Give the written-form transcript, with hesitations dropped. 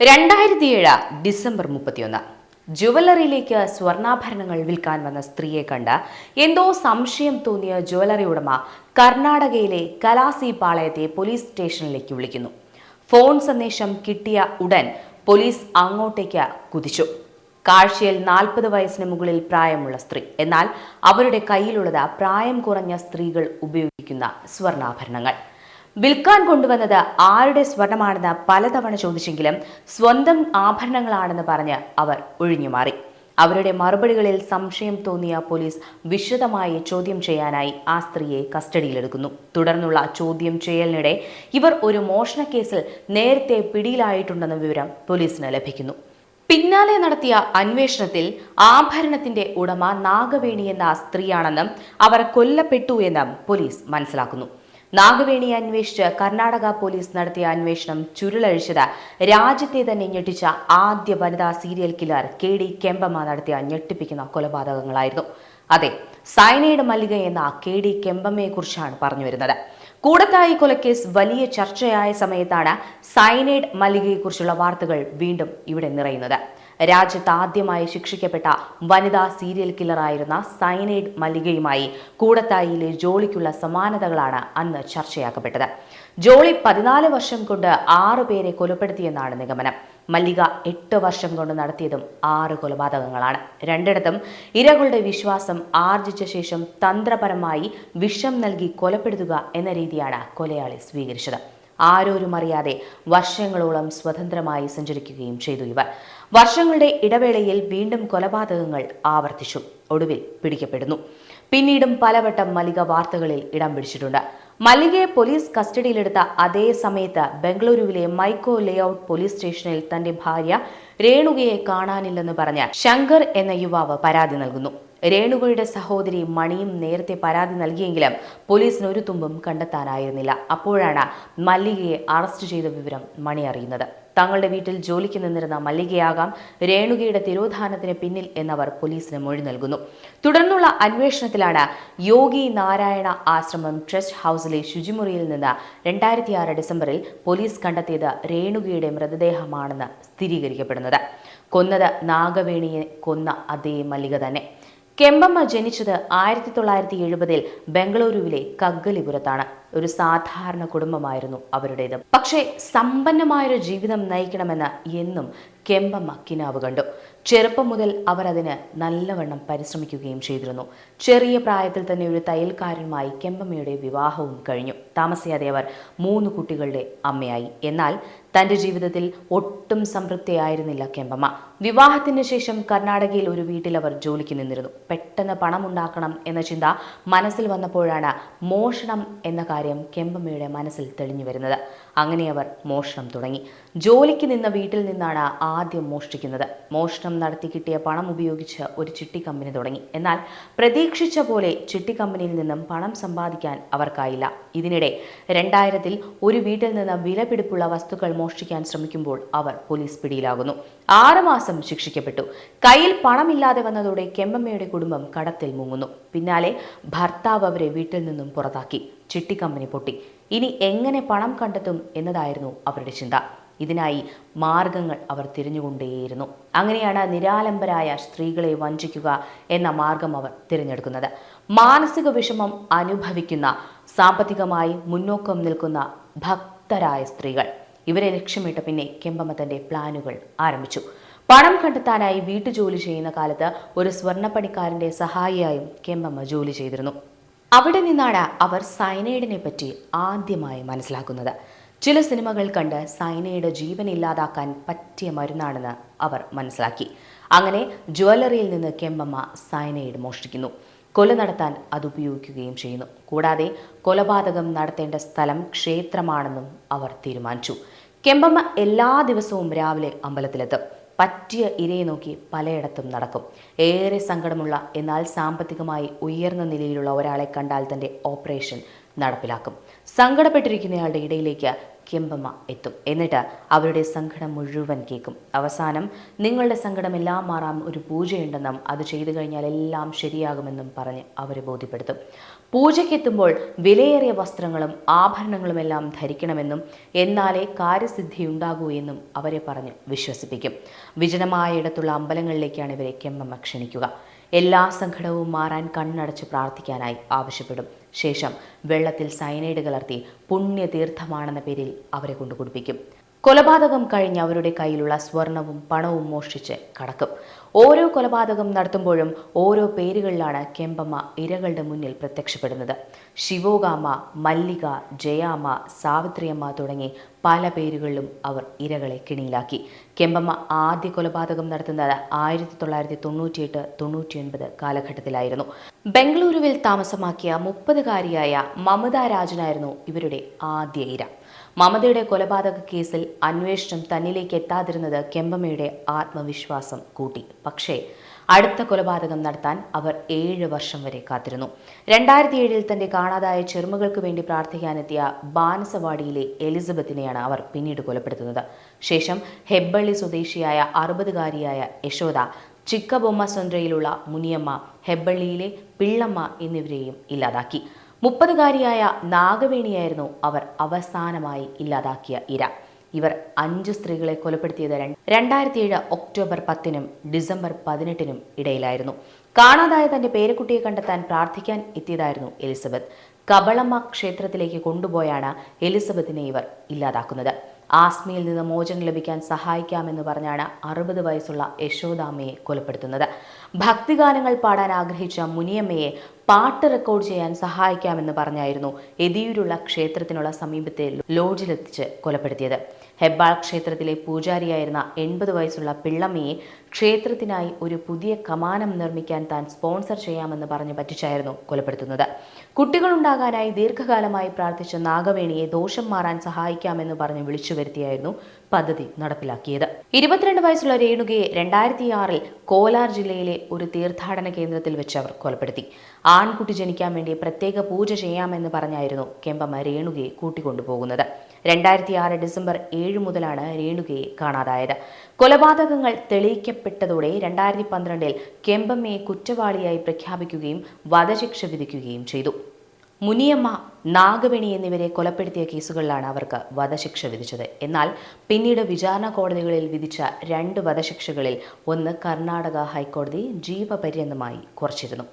2007 December 31 ജുവലറിയിലേക്ക് സ്വർണ്ണാഭരണങ്ങൾ വിൽക്കാൻ വന്ന സ്ത്രീയെ കണ്ട് എന്തോ സംശയം തോന്നിയ ജുവലറി ഉടമ കർണാടകയിലെ കലാസി പാളയത്തെ പോലീസ് സ്റ്റേഷനിലേക്ക് വിളിക്കുന്നു. ഫോൺ സന്ദേശം കിട്ടിയ ഉടൻ പോലീസ് അങ്ങോട്ടേക്ക് കുതിച്ചു. കാഴ്ചയിൽ 40 വയസ്സിന് മുകളിൽ പ്രായമുള്ള സ്ത്രീ. എന്നാൽ അവരുടെ കയ്യിലുള്ളത് പ്രായം കുറഞ്ഞ സ്ത്രീകൾ ഉപയോഗിക്കുന്ന സ്വർണ്ണാഭരണങ്ങൾ. വിൽക്കാൻ കൊണ്ടുവന്നത് ആരുടെ സ്വർണമാണെന്ന് പലതവണ ചോദിച്ചെങ്കിലും സ്വന്തം ആഭരണങ്ങളാണെന്ന് പറഞ്ഞ് അവർ ഒഴിഞ്ഞുമാറി. അവരുടെ മറുപടികളിൽ സംശയം തോന്നിയ പോലീസ് വിശദമായി ചോദ്യം ചെയ്യാനായി ആ സ്ത്രീയെ കസ്റ്റഡിയിലെടുക്കുന്നു. തുടർന്നുള്ള ചോദ്യം ചെയ്യലിനിടെ ഇവർ ഒരു മോഷണക്കേസിൽ നേരത്തെ പിടിയിലായിട്ടുണ്ടെന്ന വിവരം പോലീസിന് ലഭിക്കുന്നു. പിന്നാലെ നടത്തിയ അന്വേഷണത്തിൽ ആഭരണത്തിന്റെ ഉടമ നാഗവേണി എന്ന സ്ത്രീയാണെന്നും അവർ കൊല്ലപ്പെട്ടു എന്നും പോലീസ് മനസ്സിലാക്കുന്നു. നാഗവേണിയെ അന്വേഷിച്ച് കർണാടക പോലീസ് നടത്തിയ അന്വേഷണം ചുരുളഴിച്ചത് രാജ്യത്തെ തന്നെ ഞെട്ടിച്ച ആദ്യ വനിതാ സീരിയൽ കില്ലർ KD കെമ്പമ്മ നടത്തിയ ഞെട്ടിപ്പിക്കുന്ന കൊലപാതകങ്ങളായിരുന്നു. അതെ, സയനൈഡ് മല്ലിക എന്ന KD കെമ്പമ്മയെക്കുറിച്ചാണ് പറഞ്ഞു വരുന്നത്. കൂടത്തായി കൊലക്കേസ് വലിയ ചർച്ചയായ സമയത്താണ് സയനൈഡ് മല്ലികയെക്കുറിച്ചുള്ള വാർത്തകൾ വീണ്ടും ഇവിടെ നിറയുന്നത്. രാജ്യത്ത് ആദ്യമായി ശിക്ഷിക്കപ്പെട്ട വനിതാ സീരിയൽ കില്ലറായിരുന്ന സയനൈഡ് മല്ലികയുമായി കൂടത്തായിയിലെ ജോളിക്കുള്ള സമാനതകളാണ് അന്ന് ചർച്ചയാക്കപ്പെട്ടത്. ജോളി 14 വർഷം കൊണ്ട് 6 പേരെ കൊലപ്പെടുത്തിയെന്നാണ് നിഗമനം. മല്ലിക 8 വർഷം കൊണ്ട് നടത്തിയതും 6 കൊലപാതകങ്ങളാണ്. രണ്ടിടത്തും ഇരകളുടെ വിശ്വാസം ആർജിച്ച ശേഷം തന്ത്രപരമായി വിഷം നൽകി കൊലപ്പെടുത്തുക എന്ന രീതിയാണ് കൊലയാളി സ്വീകരിച്ചത്. ആരോരും അറിയാതെ വർഷങ്ങളോളം സ്വതന്ത്രമായി സഞ്ചരിക്കുകയും ചെയ്തു ഇവർ. വർഷങ്ങളുടെ ഇടവേളയിൽ വീണ്ടും കൊലപാതകങ്ങൾ ആവർത്തിച്ചു. ഒടുവിൽ പിടിക്കപ്പെടുന്നു. പിന്നീടും പലവട്ടം മല്ലിക വാർത്തകളിൽ ഇടം പിടിച്ചിട്ടുണ്ട്. മല്ലികയെ പോലീസ് കസ്റ്റഡിയിലെടുത്ത അതേ സമയത്ത് ബംഗളൂരുവിലെ മൈക്കോ ലേഔട്ട് പോലീസ് സ്റ്റേഷനിൽ തന്റെ ഭാര്യ രേണുകയെ കാണാനില്ലെന്ന് പറഞ്ഞ് ശങ്കർ എന്ന യുവാവ് പരാതി നൽകുന്നു. രേണുകയുടെ സഹോദരി മണിയും നേരത്തെ പരാതി നൽകിയെങ്കിലും പോലീസിന് ഒരു തുമ്പും കണ്ടെത്താനായിരുന്നില്ല. അപ്പോഴാണ് മല്ലികയെ അറസ്റ്റ് ചെയ്ത വിവരം മണി അറിയുന്നത്. തങ്ങളുടെ വീട്ടിൽ ജോലിക്ക് നിന്നിരുന്ന മല്ലികയാകാം രേണുകയുടെ തിരോധാനത്തിന് പിന്നിൽ എന്നവർ പോലീസിന് മൊഴി നൽകുന്നു. തുടർന്നുള്ള അന്വേഷണത്തിലാണ് യോഗി നാരായണ ആശ്രമം ട്രസ്റ്റ് ഹൗസിലെ ശുചിമുറിയിൽ നിന്ന് 2006 ഡിസംബറിൽ പോലീസ് കണ്ടെത്തിയത് രേണുകയുടെ മൃതദേഹമാണെന്ന് സ്ഥിരീകരിക്കപ്പെടുന്നത്. കൊന്നത് നാഗവേണിയെ കൊന്ന അതേ മല്ലിക തന്നെ. കെമ്പമ്മ ജനിച്ചത് 1970 ബംഗളൂരുവിലെ കഗ്ഗലിപുരത്താണ്. ഒരു സാധാരണ കുടുംബമായിരുന്നു അവരുടേത്. പക്ഷേ സമ്പന്നമായൊരു ജീവിതം നയിക്കണമെന്ന് എന്നും കെമ്പമ്മ കിനാവ് കണ്ടു. ചെറുപ്പം മുതൽ അവർ അതിന് നല്ലവണ്ണം പരിശ്രമിക്കുകയും ചെയ്തിരുന്നു. ചെറിയ പ്രായത്തിൽ തന്നെ ഒരു തയ്യൽക്കാരനുമായി കെമ്പമ്മയുടെ വിവാഹവും കഴിഞ്ഞു. താമസിയാതെ അവർ 3 കുട്ടികളുടെ അമ്മയായി. എന്നാൽ തന്റെ ജീവിതത്തിൽ ഒട്ടും സംതൃപ്തിയായിരുന്നില്ല കെമ്പമ്മ. വിവാഹത്തിന് ശേഷം കർണാടകയിൽ ഒരു വീട്ടിൽ അവർ ജോലിക്ക് നിന്നിരുന്നു. പെട്ടെന്ന് പണമുണ്ടാക്കണം എന്ന ചിന്ത മനസ്സിൽ വന്നപ്പോഴാണ് മോഷണം എന്ന കാര്യം കെമ്പമ്മയുടെ മനസ്സിൽ തെളിഞ്ഞു വരുന്നത്. അങ്ങനെ അവർ മോഷണം തുടങ്ങി. ജോലിക്ക് നിന്ന വീട്ടിൽ നിന്നാണ് ആദ്യം മോഷ്ടിക്കുന്നത്. മോഷണം നടത്തി കിട്ടിയ പണം ഉപയോഗിച്ച് ഒരു ചിട്ടി കമ്പനി തുടങ്ങി. എന്നാൽ പ്രതീക്ഷിച്ച പോലെ ചിട്ടി കമ്പനിയിൽ നിന്നും പണം സമ്പാദിക്കാൻ അവർക്കായില്ല. ഇതിനിടെ 2000 ഒരു വീട്ടിൽ നിന്ന് വിലപിടിപ്പുള്ള വസ്തുക്കൾ മോഷ്ടിക്കാൻ ശ്രമിക്കുമ്പോൾ അവർ പോലീസ് പിടിയിലാകുന്നു. 6 മാസം ശിക്ഷിക്കപ്പെട്ടു. കയ്യിൽ പണമില്ലാതെ വന്നതോടെ കെമ്പമ്മയുടെ കുടുംബം കടത്തിൽ മുങ്ങുന്നു. പിന്നാലെ ഭർത്താവ് അവരെ വീട്ടിൽ നിന്നും പുറത്താക്കി. ചിട്ടി കമ്പനി പൊട്ടി. ഇനി എങ്ങനെ പണം കണ്ടെത്തും എന്നതായിരുന്നു അവരുടെ ചിന്ത. ഇതിനായി മാർഗങ്ങൾ അവർ തിരഞ്ഞുകൊണ്ടേയിരുന്നു. അങ്ങനെയാണ് നിരാലംബരായ സ്ത്രീകളെ വഞ്ചിക്കുക എന്ന മാർഗം അവർ തിരഞ്ഞെടുക്കുന്നത്. മാനസിക വിഷമം അനുഭവിക്കുന്ന, സാമ്പത്തികമായി മുന്നോക്കം നിൽക്കുന്ന ഭക്തരായ സ്ത്രീകൾ. ഇവരെ ലക്ഷ്യമിട്ട പിന്നെ കെമ്പമ്മ തന്റെ പ്ലാനുകൾ ആരംഭിച്ചു. പണം കണ്ടെത്താനായി വീട്ടുജോലി ചെയ്യുന്ന കാലത്ത് ഒരു സ്വർണ്ണപ്പണിക്കാരന്റെ സഹായിയായും കെമ്പമ്മ ജോലി ചെയ്തിരുന്നു. അവിടെ നിന്നാണ് അവർ സയനൈഡിനെ പറ്റി ആദ്യമായി മനസ്സിലാക്കുന്നത്. ചില സിനിമകൾ കണ്ട് സയനൈഡ് ജീവൻ ഇല്ലാതാക്കാൻ പറ്റിയ മരുന്നാണെന്ന് അവർ മനസ്സിലാക്കി. അങ്ങനെ ജ്വല്ലറിയിൽ നിന്ന് കെമ്പമ്മ സയനൈഡ് മോഷ്ടിക്കുന്നു. കൊല നടത്താൻ അത് ഉപയോഗിക്കുകയും ചെയ്യുന്നു. കൂടാതെ കൊലപാതകം നടത്തേണ്ട സ്ഥലം ക്ഷേത്രമാണെന്നും അവർ തീരുമാനിച്ചു. കെമ്പമ്മ എല്ലാ ദിവസവും രാവിലെ അമ്പലത്തിലെത്തും. പറ്റിയ ഇരയെ നോക്കി പലയിടത്തും നടക്കും. ഏറെ സങ്കടമുള്ള എന്നാൽ സാമ്പത്തികമായി ഉയർന്ന നിലയിലുള്ള ഒരാളെ കണ്ടാൽ തന്റെ ഓപ്പറേഷൻ നടപ്പിലാക്കും. സങ്കടപ്പെട്ടിരിക്കുന്നയാളുടെ ഇടയിലേക്ക് കെമ്പമ്മ എത്തും. എന്നിട്ട് അവരുടെ സങ്കടം മുഴുവൻ കേൾക്കും. അവസാനം നിങ്ങളുടെ സങ്കടമെല്ലാം മാറാൻ ഒരു പൂജയുണ്ടെന്നും അത് ചെയ്തു കഴിഞ്ഞാൽ എല്ലാം ശരിയാകുമെന്നും പറഞ്ഞ് അവരെ ബോധ്യപ്പെടുത്തും. പൂജയ്ക്കെത്തുമ്പോൾ വിലയേറിയ വസ്ത്രങ്ങളും ആഭരണങ്ങളുമെല്ലാം ധരിക്കണമെന്നും എന്നാലേ കാര്യസിദ്ധിയുണ്ടാകൂ എന്നും അവരെ പറഞ്ഞ് വിശ്വസിപ്പിക്കും. വിജനമായ ഇടത്തുള്ള അമ്പലങ്ങളിലേക്കാണ് ഇവരെ കെമ്പമ്മ ക്ഷണിക്കുക. എല്ലാ സങ്കടവും മാറാൻ കണ്ണടച്ച് പ്രാർത്ഥിക്കാനായി ആവശ്യപ്പെടും. ശേഷം വെള്ളത്തിൽ സയനൈഡ് കലർത്തി പുണ്യതീർത്ഥമാണെന്ന പേരിൽ അവരെ കൊണ്ട് കുടിപ്പിക്കും. കൊലപാതകം കഴിഞ്ഞ് അവരുടെ കയ്യിലുള്ള സ്വർണവും പണവും മോഷ്ടിച്ച് കടക്കും. ഓരോ കൊലപാതകം നടത്തുമ്പോഴും ഓരോ പേരുകളിലാണ് കെമ്പമ്മ ഇരകളുടെ മുന്നിൽ പ്രത്യക്ഷപ്പെടുന്നത്. ശിവോഗാമ്മ, മല്ലിക, ജയാമ്മ, സാവിത്രിയമ്മ തുടങ്ങി പല പേരുകളിലും അവർ ഇരകളെ കിണിയിലാക്കി. കെമ്പമ്മ ആദ്യ കൊലപാതകം നടത്തുന്നത് 1998-99 കാലഘട്ടത്തിലായിരുന്നു. ബംഗളൂരുവിൽ താമസമാക്കിയ 30-കാരിയായ മമത രാജനായിരുന്നു ഇവരുടെ ആദ്യ ഇര. മമതയുടെ കൊലപാതക കേസിൽ അന്വേഷണം തന്നിലേക്ക് എത്താതിരുന്നത് കെമ്പമ്മയുടെ ആത്മവിശ്വാസം കൂട്ടി. പക്ഷേ അടുത്ത കൊലപാതകം നടത്താൻ അവർ 7 വർഷം വരെ കാത്തിരുന്നു. 2007 തന്റെ കാണാതായ ചെറുമകൾക്ക് വേണ്ടി പ്രാർത്ഥിക്കാനെത്തിയ ബാനസവാടിയിലെ എലിസബത്തിനെയാണ് അവർ പിന്നീട് കൊലപ്പെടുത്തുന്നത്. ശേഷം ഹെബ്ബള്ളി സ്വദേശിയായ 60-കാരിയായ യശോദ, ചിക്കബൊമ്മസൊൻഡ്രയിലുള്ള മുനിയമ്മ, ഹെബ്ബള്ളിയിലെ പിള്ളമ്മ എന്നിവരെയും ഇല്ലാതാക്കി. 30-കാരിയായ നാഗവേണിയായിരുന്നു അവർ അവസാനമായി ഇല്ലാതാക്കിയ ഇര. ഇവർ 5 സ്ത്രീകളെ കൊലപ്പെടുത്തിയത് 2007 ഒക്ടോബർ 10-നും ഡിസംബർ 18-നും ഇടയിലായിരുന്നു. കാണാതായ തന്റെ പേരക്കുട്ടിയെ കണ്ടെത്താൻ പ്രാർത്ഥിക്കാൻ എത്തിയതായിരുന്നു എലിസബത്ത്. കബളമ്മ ക്ഷേത്രത്തിലേക്ക് കൊണ്ടുപോയാണ് എലിസബത്തിനെ ഇവർ ഇല്ലാതാക്കുന്നത്. ആസ്മയിൽ നിന്ന് മോചനം ലഭിക്കാൻ സഹായിക്കാമെന്ന് പറഞ്ഞാണ് 60 വയസ്സുള്ള യശോദാമ്മയെ കൊലപ്പെടുത്തുന്നത്. ഭക്തിഗാനങ്ങൾ പാടാൻ ആഗ്രഹിച്ച മുനിയമ്മയെ പാട്ട് റെക്കോർഡ് ചെയ്യാൻ സഹായിക്കാമെന്ന് പറഞ്ഞായിരുന്നു എതിയൂരുള്ള ക്ഷേത്രത്തിനുള്ള സമീപത്തെ ലോഡ്ജിലെത്തിച്ച് കൊലപ്പെടുത്തിയത്. ഹെബ്ബാൾ ക്ഷേത്രത്തിലെ പൂജാരിയായിരുന്ന 80 വയസ്സുള്ള പിള്ളമ്മയെ ക്ഷേത്രത്തിനായി ഒരു പുതിയ കമാനം നിർമ്മിക്കാൻ താൻ സ്പോൺസർ ചെയ്യാമെന്ന് പറഞ്ഞ് പറ്റിച്ചായിരുന്നു കൊലപ്പെടുത്തുന്നത്. കുട്ടികളുണ്ടാകാനായി ദീർഘകാലമായി പ്രാർത്ഥിച്ച നാഗവേണിയെ ദോഷം മാറാൻ സഹായിക്കാമെന്ന് പറഞ്ഞ് വിളിച്ചു വരുത്തിയായിരുന്നു പദ്ധതി നടപ്പിലാക്കിയത്. 22 വയസ്സുള്ള രേണുകയെ 2006 കോലാർ ജില്ലയിലെ ഒരു തീർത്ഥാടന കേന്ദ്രത്തിൽ വെച്ച് അവർ കൊലപ്പെടുത്തി. ആൺകുട്ടി ജനിക്കാൻ വേണ്ടി പ്രത്യേക പൂജ ചെയ്യാമെന്ന് പറഞ്ഞായിരുന്നു കെമ്പമ്മ രേണുകയെ കൂട്ടിക്കൊണ്ടുപോകുന്നത്. 2006 ഡിസംബർ 7 മുതലാണ് രേണുകയെ കാണാതായത്. കൊലപാതകങ്ങൾ തെളിയിക്കപ്പെട്ടതോടെ 2012 കെമ്പമ്മയെ കുറ്റവാളിയായി പ്രഖ്യാപിക്കുകയും വധശിക്ഷ വിധിക്കുകയും ചെയ്തു. മുനിയമ്മ, നാഗവേണി എന്നിവരെ കൊലപ്പെടുത്തിയ കേസുകളിലാണ് അവർക്ക് വധശിക്ഷ വിധിച്ചത്. എന്നാൽ പിന്നീട് വിചാരണ കോടതികളിൽ വിധിച്ച 2 വധശിക്ഷകളിൽ ഒന്ന് കർണാടക ഹൈക്കോടതി ജീവപര്യന്തമായി കുറച്ചിരുന്നു.